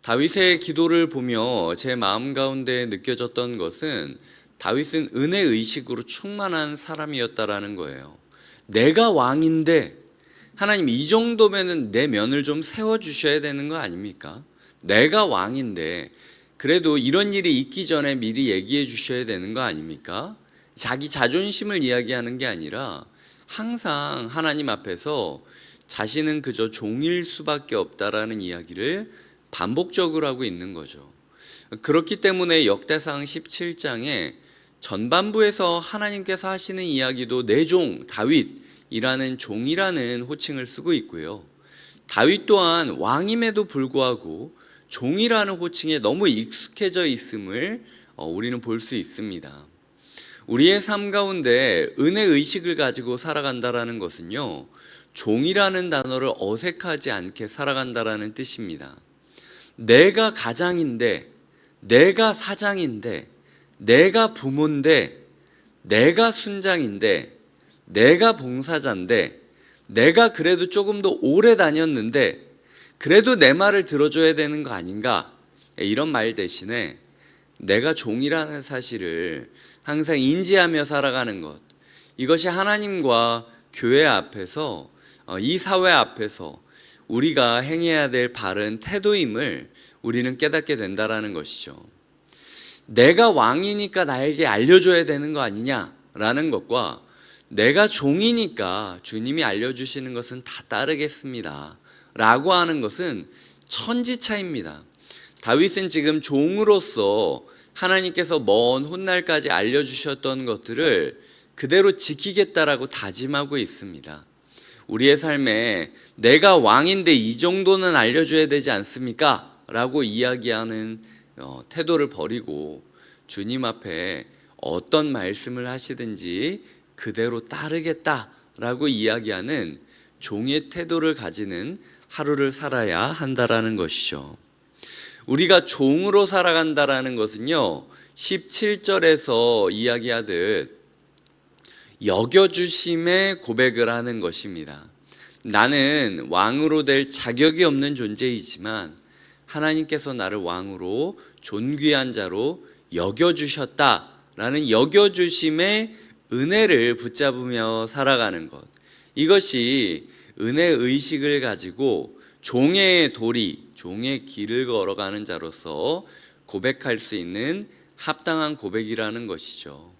다윗의 기도를 보며 제 마음 가운데 느껴졌던 것은 다윗은 은혜 의식으로 충만한 사람이었다라는 거예요. 내가 왕인데 하나님, 이 정도면은 내 면을 좀 세워주셔야 되는 거 아닙니까? 내가 왕인데 그래도 이런 일이 있기 전에 미리 얘기해 주셔야 되는 거 아닙니까? 자기 자존심을 이야기하는 게 아니라 항상 하나님 앞에서 자신은 그저 종일 수밖에 없다라는 이야기를 반복적으로 하고 있는 거죠. 그렇기 때문에 역대상 17장에 전반부에서 하나님께서 하시는 이야기도 내 종 다윗이라는 종이라는 호칭을 쓰고 있고요. 다윗 또한 왕임에도 불구하고 종이라는 호칭에 너무 익숙해져 있음을 우리는 볼 수 있습니다. 우리의 삶 가운데 은혜 의식을 가지고 살아간다라는 것은요, 종이라는 단어를 어색하지 않게 살아간다라는 뜻입니다. 내가 가장인데, 내가 사장인데, 내가 부모인데, 내가 순장인데, 내가 봉사자인데, 내가 그래도 조금 더 오래 다녔는데 그래도 내 말을 들어줘야 되는 거 아닌가, 이런 말 대신에 내가 종이라는 사실을 항상 인지하며 살아가는 것, 이것이 하나님과 교회 앞에서, 이 사회 앞에서 우리가 행해야 될 바른 태도임을 우리는 깨닫게 된다라는 것이죠. 내가 왕이니까 나에게 알려줘야 되는 거 아니냐라는 것과 내가 종이니까 주님이 알려주시는 것은 다 따르겠습니다 라고 하는 것은 천지차이입니다. 다윗은 지금 종으로서 하나님께서 먼 훗날까지 알려주셨던 것들을 그대로 지키겠다라고 다짐하고 있습니다. 우리의 삶에 내가 왕인데 이 정도는 알려줘야 되지 않습니까? 라고 이야기하는 태도를 버리고 주님 앞에 어떤 말씀을 하시든지 그대로 따르겠다라고 이야기하는 종의 태도를 가지는 하루를 살아야 한다라는 것이죠. 우리가 종으로 살아간다라는 것은요, 17절에서 이야기하듯 여겨주심의 고백을 하는 것입니다. 나는 왕으로 될 자격이 없는 존재이지만 하나님께서 나를 왕으로 존귀한 자로 여겨주셨다라는 여겨주심의 은혜를 붙잡으며 살아가는 것, 이것이 은혜 의식을 가지고 종의 도리, 종의 길을 걸어가는 자로서 고백할 수 있는 합당한 고백이라는 것이죠.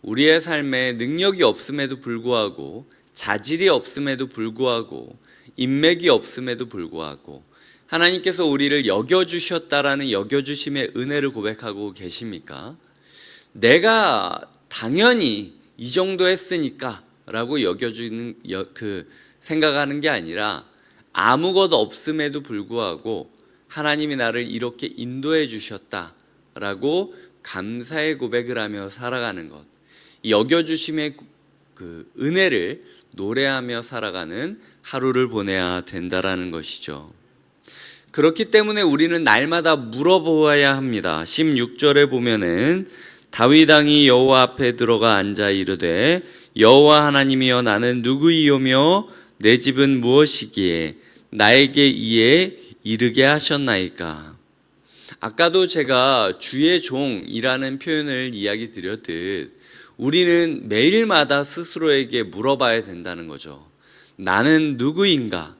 우리의 삶에 능력이 없음에도 불구하고, 자질이 없음에도 불구하고, 인맥이 없음에도 불구하고 하나님께서 우리를 여겨주셨다라는 여겨주심의 은혜를 고백하고 계십니까? 내가 당연히 이 정도 했으니까 라고 여겨주는 생각하는 게 아니라 아무것도 없음에도 불구하고 하나님이 나를 이렇게 인도해 주셨다라고 감사의 고백을 하며 살아가는 것, 여겨주심의 은혜를 노래하며 살아가는 하루를 보내야 된다라는 것이죠. 그렇기 때문에 우리는 날마다 물어보아야 합니다. 16절에 보면은 다윗 왕이 여호와 앞에 들어가 앉아 이르되 여호와 하나님이여 나는 누구이오며 내 집은 무엇이기에 나에게 이에 이르게 하셨나이까. 아까도 제가 주의 종이라는 표현을 이야기 드렸듯 우리는 매일마다 스스로에게 물어봐야 된다는 거죠. 나는 누구인가?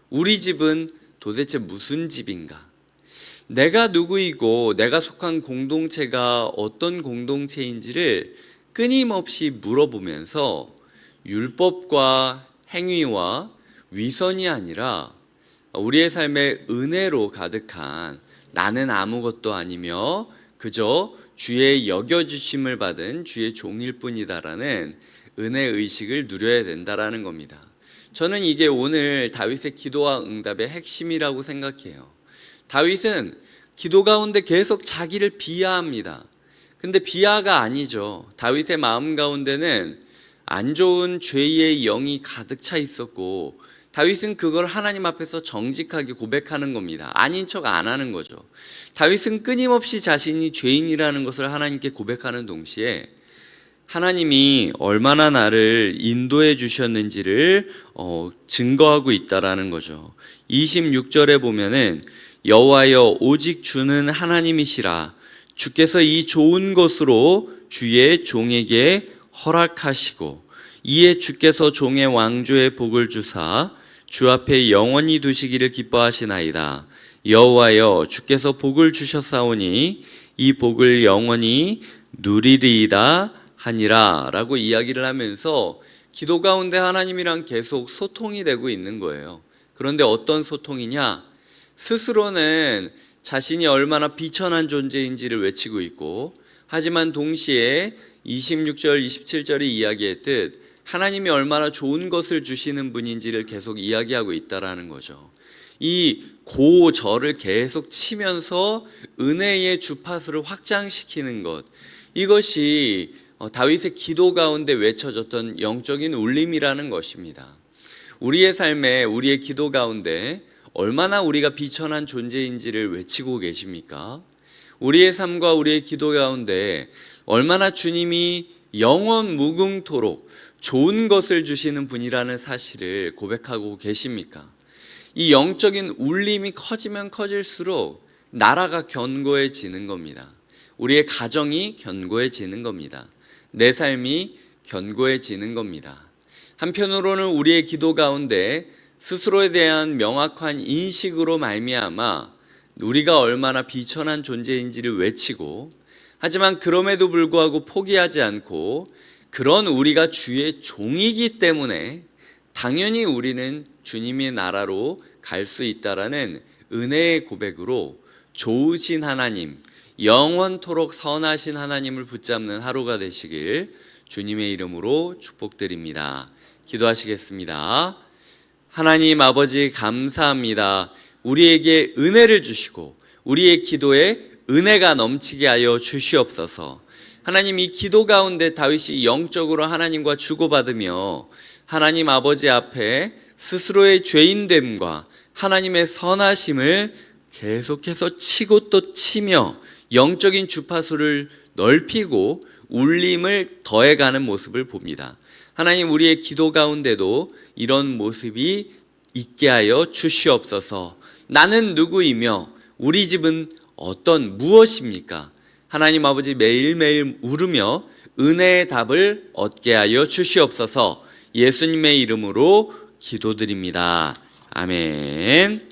우리 집은 도대체 무슨 집인가? 내가 누구이고 내가 속한 공동체가 어떤 공동체인지를 끊임없이 물어보면서 율법과 행위와 위선이 아니라 우리의 삶에 은혜로 가득한 나는 아무것도 아니며 그저 주의 여겨주심을 받은 주의 종일 뿐이다라는 은혜 의식을 누려야 된다라는 겁니다. 저는 이게 오늘 다윗의 기도와 응답의 핵심이라고 생각해요. 다윗은 기도 가운데 계속 자기를 비하합니다. 근데 비하가 아니죠. 다윗의 마음 가운데는 안 좋은 죄의 영이 가득 차 있었고 다윗은 그걸 하나님 앞에서 정직하게 고백하는 겁니다. 아닌 척 안 하는 거죠. 다윗은 끊임없이 자신이 죄인이라는 것을 하나님께 고백하는 동시에 하나님이 얼마나 나를 인도해 주셨는지를 증거하고 있다라는 거죠. 26절에 보면은 여호와여 오직 주는 하나님이시라. 주께서 이 좋은 것으로 주의 종에게 허락하시고 이에 주께서 종의 왕조의 복을 주사 주 앞에 영원히 두시기를 기뻐하시나이다. 여호와여 주께서 복을 주셨사오니 이 복을 영원히 누리리이다 하니라 라고 이야기를 하면서 기도 가운데 하나님이랑 계속 소통이 되고 있는 거예요. 그런데 어떤 소통이냐? 스스로는 자신이 얼마나 비천한 존재인지를 외치고 있고, 하지만 동시에 26절, 27절이 이야기했듯 하나님이 얼마나 좋은 것을 주시는 분인지를 계속 이야기하고 있다라는 거죠. 이 고절을 계속 치면서 은혜의 주파수를 확장시키는 것, 이것이 다윗의 기도 가운데 외쳐졌던 영적인 울림이라는 것입니다. 우리의 삶에, 우리의 기도 가운데 얼마나 우리가 비천한 존재인지를 외치고 계십니까? 우리의 삶과 우리의 기도 가운데 얼마나 주님이 영원 무궁토록 좋은 것을 주시는 분이라는 사실을 고백하고 계십니까? 이 영적인 울림이 커지면 커질수록 나라가 견고해지는 겁니다. 우리의 가정이 견고해지는 겁니다. 내 삶이 견고해지는 겁니다. 한편으로는 우리의 기도 가운데 스스로에 대한 명확한 인식으로 말미암아 우리가 얼마나 비천한 존재인지를 외치고, 하지만 그럼에도 불구하고 포기하지 않고 그런 우리가 주의 종이기 때문에 당연히 우리는 주님의 나라로 갈 수 있다라는 은혜의 고백으로 좋으신 하나님, 영원토록 선하신 하나님을 붙잡는 하루가 되시길 주님의 이름으로 축복드립니다. 기도하시겠습니다. 하나님 아버지 감사합니다. 우리에게 은혜를 주시고 우리의 기도에 은혜가 넘치게 하여 주시옵소서. 하나님, 이 기도 가운데 다윗이 영적으로 하나님과 주고받으며 하나님 아버지 앞에 스스로의 죄인됨과 하나님의 선하심을 계속해서 치고 또 치며 영적인 주파수를 넓히고 울림을 더해가는 모습을 봅니다. 하나님, 우리의 기도 가운데도 이런 모습이 있게 하여 주시옵소서. 나는 누구이며 우리 집은 무엇입니까? 하나님 아버지, 매일매일 물으며 은혜의 답을 얻게 하여 주시옵소서. 예수님의 이름으로 기도드립니다. 아멘.